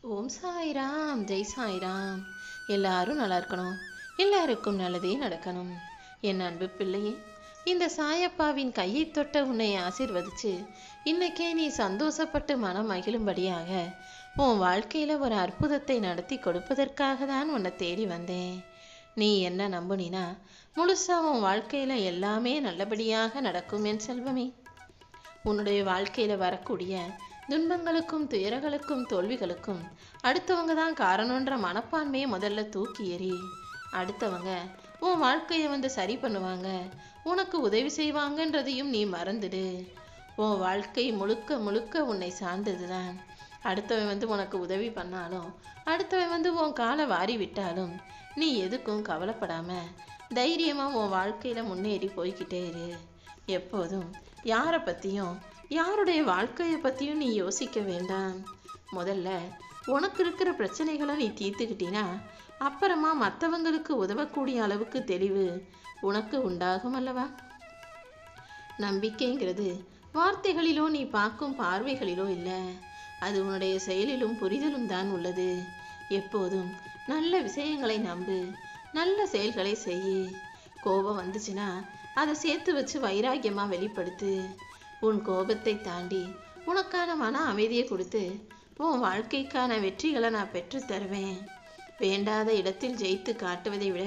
ஓம் சாய்ராம், ஜெய் சாய்ராம். எல்லாரும் நல்லா இருக்கணும், எல்லாருக்கும் நல்லதே நடக்கணும். என் அன்பு பிள்ளையே, இந்த சாயப்பாவின் கையை தொட்ட உன்னை ஆசீர்வதிச்சு இன்னைக்கே நீ சந்தோஷப்பட்டு மனம் மகிழும்படியாக உன் வாழ்க்கையில ஒரு அற்புதத்தை நடத்தி கொடுப்பதற்காக தான் உன்னை தேடி வந்தேன். நீ என்ன நம்புனினா முழுசா உன் வாழ்க்கையில எல்லாமே நல்லபடியாக நடக்கும் என் செல்வமே. உன்னுடைய வாழ்க்கையில வரக்கூடிய துன்பங்களுக்கும் துயரங்களுக்கும் தோல்விகளுக்கும் அடுத்தவங்க தான் காரணன்ற மனப்பான்மையை முதல்ல தூக்கி எறி. அடுத்தவங்க உன் வாழ்க்கையை வந்து சரி பண்ணுவாங்க, உனக்கு உதவி செய்வாங்கன்றதையும் நீ மறந்துடு. உன் வாழ்க்கை முழுக்க முழுக்க உன்னை சார்ந்ததுதான். அடுத்தவன் வந்து உனக்கு உதவி பண்ணாலும், அடுத்தவன் வந்து உன் காலை வாரி விட்டாலும் நீ எதுக்கும் கவலைப்படாம தைரியமா உன் வாழ்க்கையில முன்னேறி போய்கிட்டே இரு. எப்போதும் யாரை பற்றியும் யாருடைய வாழ்க்கையை பற்றியும் நீ யோசிக்க வேண்டாம். முதல்ல உனக்கு இருக்கிற பிரச்சனைகளை நீ தீர்த்துக்கிட்டினா அப்புறமா மற்றவங்களுக்கு உதவக்கூடிய அளவுக்கு தெளிவு உனக்கு உண்டாகும் அல்லவா. நம்பிக்கைங்கிறது வார்த்தைகளிலோ நீ பார்க்கும் பார்வைகளிலோ இல்லை, அது உன்னுடைய செயலிலும் புரிதலும் தான் உள்ளது. எப்போதும் நல்ல விஷயங்களை நம்பு, நல்ல செயல்களை செய்யு. கோபம் வந்துச்சுன்னா அதை சேர்த்து வச்சு வைராக்கியமாக வெளிப்படுத்து. உன் கோபத்தை தாண்டி உனக்கான மன அமைதியை கொடுத்து உன் வாழ்க்கைக்கான வெற்றிகளை நான் பெற்று தருவேன். வேண்டாத இடத்தில் ஜெயித்து காட்டுவதை விட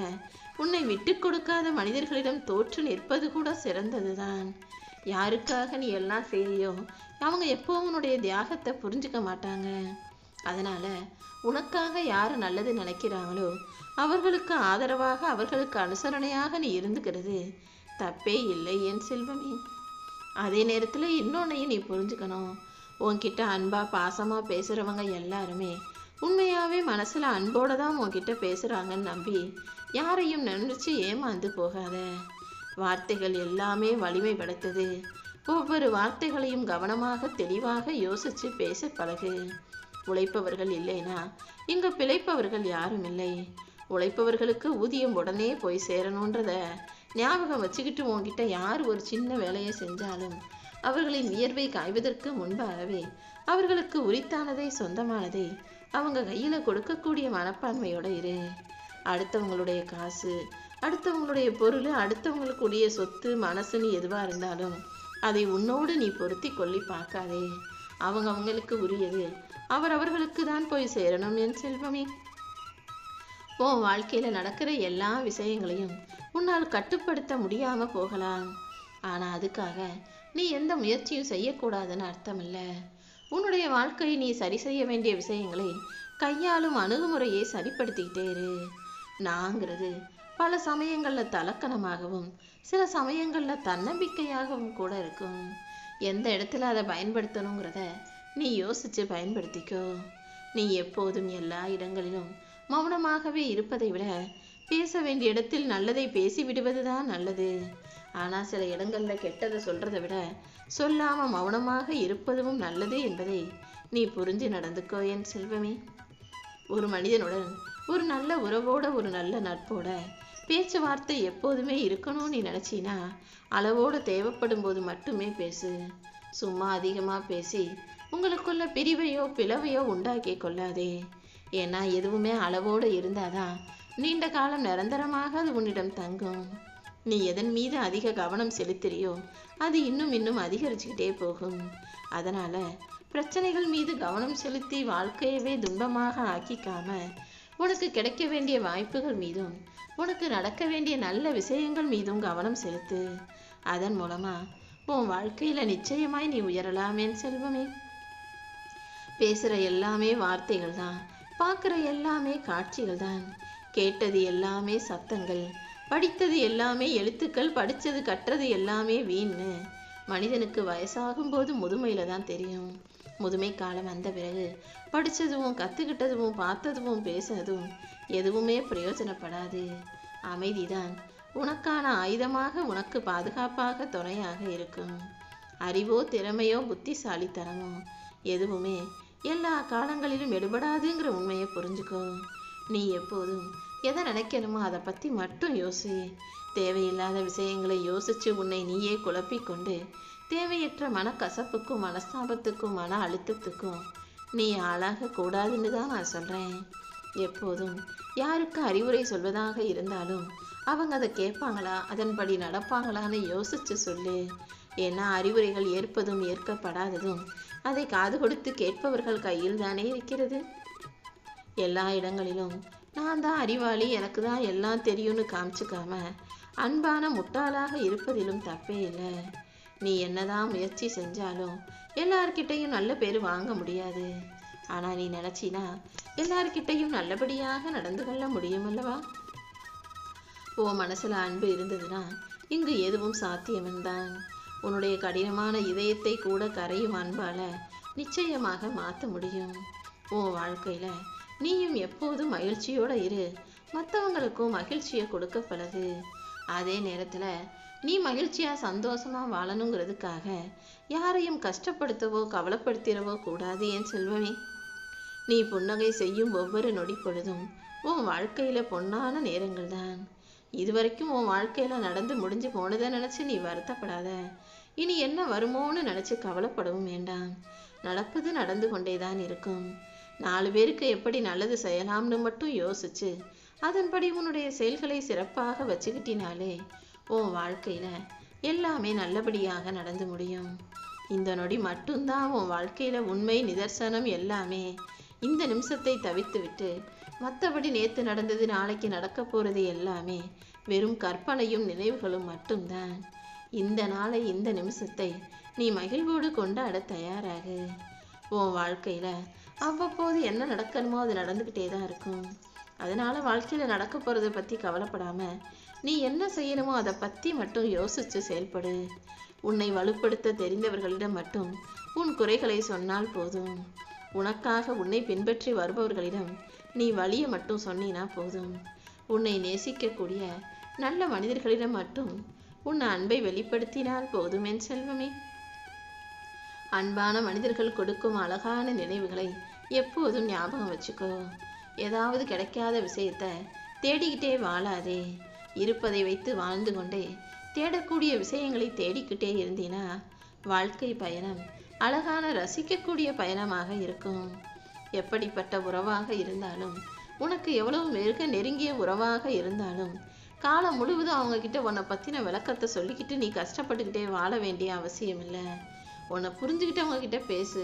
உன்னை விட்டு கொடுக்காத மனிதர்களிடம் தோற்று நிற்பது கூட சிறந்ததுதான். யாருக்காக நீ எல்லாம் செய்யோ அவங்க எப்பவும் உன்னுடைய தியாகத்தை புரிஞ்சுக்க மாட்டாங்க. அதனால உனக்காக யார் நல்லது நினைக்கிறாங்களோ அவர்களுக்கு ஆதரவாக அவர்களுக்கு அனுசரணையாக நீ இருந்துக்கிறது தப்பே இல்லை என் செல்வமே. அதே நேரத்தில் இன்னொன்னையும் நீ புரிஞ்சுக்கணும். உன்கிட்ட அன்பா பாசமா பேசுறவங்க எல்லாருமே உண்மையாவே மனசுல அன்போட தான் உன்கிட்ட பேசுறாங்கன்னு நம்பி யாரையும் நினைச்சு ஏமாந்து போகாத. வார்த்தைகள் எல்லாமே வலிமை படைத்தது. ஒவ்வொரு வார்த்தைகளையும் கவனமாக தெளிவாக யோசிச்சு பேச பழகு. உழைப்பவர்கள் இல்லைனா இங்க பிழைப்பவர்கள் யாரும் இல்லை. உழைப்பவர்களுக்கு ஊதியம் உடனே போய் சேரணுன்றத ஞாபகம் வச்சுக்கிட்டு உன்கிட்ட யார் ஒரு சின்ன வேலையை செஞ்சாலும் அவர்களின் வியர்வை காய்வதற்கு முன்பாகவே அவர்களுக்கு உரித்தானதை சொந்தமானதை அவங்க கையில கொடுக்கக்கூடிய மனப்பான்மையோட இரு. அடுத்தவங்களுடைய காசு, அடுத்தவங்களுடைய பொருள், அடுத்தவங்களுக்குடைய சொத்து, மனசுன்னு எதுவா இருந்தாலும் அதை உன்னோடு நீ பொருத்தி கொள்ளி பார்க்காதே. அவங்களுக்கு உரியது அவர்களுக்கு தான் போய் சேரணும் என் செல்வமே. உன் வாழ்க்கையில நடக்கிற எல்லா விஷயங்களையும் உன்னால் கட்டுப்படுத்த முடியாம போகலாம். ஆனா அதுக்காக நீ எந்த முயற்சியும் செய்யக்கூடாதுன்னு அர்த்தம் இல்லை. உன்னுடைய வாழ்க்கையை நீ சரி செய்ய வேண்டிய விஷயங்களை கையாளும் அணுகுமுறையை சரிப்படுத்திக்கிட்டே இரு. நாங்கிறது பல சமயங்கள்ல தலக்கணமாகவும் சில சமயங்கள்ல தன்னம்பிக்கையாகவும் கூட இருக்கும். எந்த இடத்துல அதை பயன்படுத்தணுங்கிறத நீ யோசிச்சு பயன்படுத்திக்கோ. நீ எப்போதும் எல்லா இடங்களிலும் மௌனமாகவே இருப்பதை விட பேச வேண்டிய இடத்தில் நல்லதை பேசி விடுவதுதான் நல்லது. ஆனா சில இடங்கள்ல கெட்டதை சொல்றதை விட சொல்லாம மௌனமாக இருப்பதும் நல்லது என்பதை நீ புரிஞ்சு நடந்துக்கோ என் செல்வமே. ஒரு மனிதனுடன் ஒரு நல்ல உறவோட ஒரு நல்ல நட்போட பேச்சுவார்த்தை எப்போதுமே இருக்கணும்னு நீ நினைச்சினா அளவோடு தேவைப்படும் போது மட்டுமே பேசு. சும்மா அதிகமா பேசி உங்களுக்குள்ள பிரிவையோ பிளவையோ உண்டாக்கி கொள்ளாதே. ஏன்னா எதுவுமே அளவோடு இருந்தாதான் நீண்ட காலம் நிரந்தரமாக அது உன்னிடம் தங்கும். நீ எதன் மீது அதிக கவனம் செலுத்துறியோ அது இன்னும் இன்னும் அதிகரிச்சுக்கிட்டே போகும். அதனால பிரச்சனைகள் மீது கவனம் செலுத்தி வாழ்க்கையவே துன்பமாக ஆக்கிக்காம உனக்கு கிடைக்க வேண்டிய வாய்ப்புகள் மீதும் உனக்கு நடக்க வேண்டிய நல்ல விஷயங்கள் மீதும் கவனம் செலுத்து. அதன் மூலமா உன் வாழ்க்கையில நிச்சயமாய் நீ உயரலாம் என் செல்வமே. பேசுற எல்லாமே வார்த்தைகள் தான், பார்க்குற எல்லாமே காட்சிகள் தான், கேட்டது எல்லாமே சத்தங்கள், படித்தது எல்லாமே எழுத்துக்கள், படித்தது கற்றது எல்லாமே வீண். மனிதனுக்கு வயசாகும் போது முதுமையில தான் தெரியும். முதுமை காலம் வந்த பிறகு படித்ததும் கற்றுக்கிட்டதும் பார்த்ததும் பேசுனதும் எதுவுமே பிரயோஜனப்படாது. அமைதிதான் உனக்கான ஆயுதமாக உனக்கு பாதுகாப்பாக துணையாக இருக்கும். அறிவோ திறமையோ புத்திசாலித்தனமோ எதுவுமே எல்லா காலங்களிலும் எடுபடாதுங்கிற உண்மையை புரிஞ்சுக்கோ. நீ எப்போதும் எதை நினைக்கணுமோ அதை பற்றி மட்டும் யோசி. தேவையில்லாத விஷயங்களை யோசிச்சு உன்னை நீயே குழப்பிக்கொண்டு தேவையற்ற மனக்கசப்புக்கும் மனஸ்தாபத்துக்கும் மன அழுத்தத்துக்கும் நீ ஆளாக கூடாதுன்னு தான் நான் சொல்றேன். எப்போதும் யாருக்கு அறிவுரை சொல்வதாக இருந்தாலும் அவங்க அதை கேட்பாங்களா, அதன்படி நடப்பாங்களான்னு யோசிச்சு சொல்லு. ஏன்னா அறிவுரைகள் ஏற்பதும் ஏற்கப்படாததும் அதை காது கொடுத்து கேட்பவர்கள் கையில் தானே இருக்கிறது. எல்லா இடங்களிலும் நான் தான் அறிவாளி, எனக்கு தான் எல்லாம் தெரியும்னு காமிச்சுக்காம அன்பான முட்டாளாக இருப்பதிலும் தப்பே இல்லை. நீ என்னதான் முயற்சி செஞ்சாலும் எல்லார்கிட்டையும் நல்ல பேர் வாங்க முடியாது. ஆனா நீ நினைச்சினா எல்லார்கிட்டையும் நல்லபடியாக நடந்து கொள்ள முடியும் அல்லவா? உன் மனசுல அன்பு இருந்ததுன்னா இங்கு எதுவும் சாத்தியம்தான். உன்னுடைய கடினமான இதயத்தை கூட கரையும் அன்பால நிச்சயமாக மாற்ற முடியும். உன் வாழ்க்கையில நீயும் எப்போதும் மகிழ்ச்சியோட இரு. மற்றவங்களுக்கும் மகிழ்ச்சியை கொடுக்க பழகு. அதே நேரத்துல நீ மகிழ்ச்சியா சந்தோஷமா வாழணுங்கிறதுக்காக யாரையும் கஷ்டப்படுத்தவோ கவலைப்படுத்திடவோ கூடாது என் செல்வமே. நீ புன்னகை செய்யும் ஒவ்வொரு நொடி பொழுதும் உன் வாழ்க்கையில பொன்னான நேரங்கள் தான். இதுவரைக்கும் உன் வாழ்க்கையில நடந்து முடிஞ்சு போனதை நினைச்சு நீ வருத்தப்படாத. இனி என்ன வருமோன்னு நினைச்சு கவலைப்படவும் வேண்டாம். நடப்பது நடந்து கொண்டேதான் இருக்கும். 4 பேருக்கு எப்படி நல்லது செய்யலாம்னு மட்டும் யோசிச்சு அதன்படி உன்னுடைய செயல்களை சிறப்பாக வச்சுக்கிட்டினாலே உன் வாழ்க்கையில எல்லாமே நல்லபடியாக நடந்து முடியும். இந்த நொடி மட்டும்தான் உன் வாழ்க்கையில உண்மை நிதர்சனம். எல்லாமே இந்த நிமிஷத்தை தவிர்த்து விட்டு மற்றபடி நேத்து நடந்தது நாளைக்கு நடக்க போறது எல்லாமே வெறும் கற்பனையும் நினைவுகளும் மட்டும்தான். இந்த நாளை இந்த நிமிஷத்தை நீ மகிழ்வோடு கொண்டாட தயாராகு. உன் வாழ்க்கையில அவ்வப்போது என்ன நடக்கணுமோ அது நடந்துக்கிட்டே தான் இருக்கும். அதனால வாழ்க்கையில நடக்க போறதை பத்தி கவலைப்படாம நீ என்ன செய்யணுமோ அதை பத்தி மட்டும் யோசிச்சு செயல்படு. உன்னை வலுப்படுத்த தெரிந்தவர்களிடம் மட்டும் உன் குறைகளை சொன்னால் போதும். உனக்காக உன்னை பின்பற்றி வருபவர்களிடம் நீ வழியை மட்டும் சொன்னினா போதும். உன்னை நேசிக்கக்கூடிய நல்ல மனிதர்களிடம் மட்டும் உன் அன்பை வெளிப்படுத்தினால் போதும் என் செல்வமே. அன்பான மனிதர்கள் கொடுக்கும் அழகான நினைவுகளை எப்போதும் ஞாபகம் வச்சுக்கோ. ஏதாவது கிடைக்காத விஷயத்த தேடிக்கிட்டே வாழாதே. இருப்பதை வைத்து வாழ்ந்து கொண்டே தேடக்கூடிய விஷயங்களை தேடிக்கிட்டே இருந்தீனா வாழ்க்கை பயணம் அழகான ரசிக்கக்கூடிய பயணமாக இருக்கும். எப்படிப்பட்ட உறவாக இருந்தாலும், உனக்கு எவ்வளவு மிக நெருங்கிய உறவாக இருந்தாலும், காலம் முழுவதும் அவங்க கிட்ட உன்னை பத்தின விளக்கத்தை சொல்லிக்கிட்டு நீ கஷ்டப்பட்டுக்கிட்டே வாழ வேண்டிய அவசியம் இல்லை. உன்னை புரிஞ்சுக்கிட்டவங்க கிட்ட பேசு.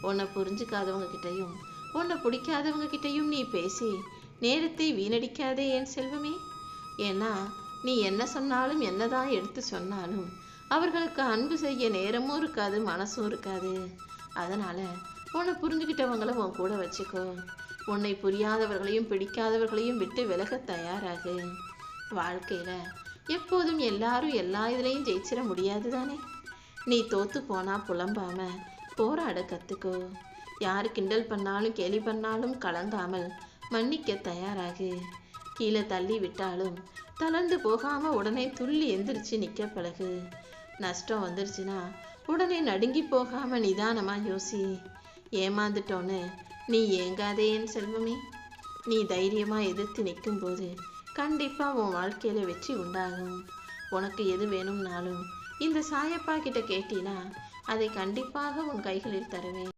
உன்னை புரிஞ்சுக்காதவங்க கிட்டையும் உன்னை பிடிக்காதவங்க கிட்டையும் நீ பேசி நேரத்தை வீணடிக்காதே என் செல்வமே. ஏன்னா நீ என்ன சொன்னாலும் என்னதான் எடுத்து சொன்னாலும் அவர்களுக்கு அன்பு செய்ய நேரமும் இருக்காது, மனசும் இருக்காது. அதனால உன்னை புரிஞ்சுக்கிட்டவங்கள உன் கூட வச்சுக்கோ. உன்னை புரியாதவர்களையும் பிடிக்காதவர்களையும் விட்டு விலக தயாராகு. வாழ்க்கையில எப்போதும் எல்லாரும் எல்லா இதுலையும் ஜெயிச்சிட முடியாது தானே. நீ தோத்து போனா புலம்பாம போராட கத்துக்கோ. யாரு கிண்டல் பண்ணாலும் கேலி பண்ணாலும் கலங்காமல் மன்னிக்க தயாராகு. கீழே தள்ளி விட்டாலும் தளர்ந்து போகாம உடனே துள்ளி எந்திரிச்சு நிக்க பழகு. நஷ்டம் வந்துருச்சுன்னா உடனே நடுங்கி போகாம நிதானமா யோசி. ஏமாந்துட்டோன்னு நீ ஏங்காதே என் செல்வமே. நீ தைரியமா எதிர்த்து நிற்கும் போது கண்டிப்பா உன் வாழ்க்கையில வெற்றி உண்டாகும். உனக்கு எது வேணும்னாலும் இந்த சாயப்பா கிட்ட கேட்டினா அதை கண்டிப்பாக உன் கைகளில் தருவேன்.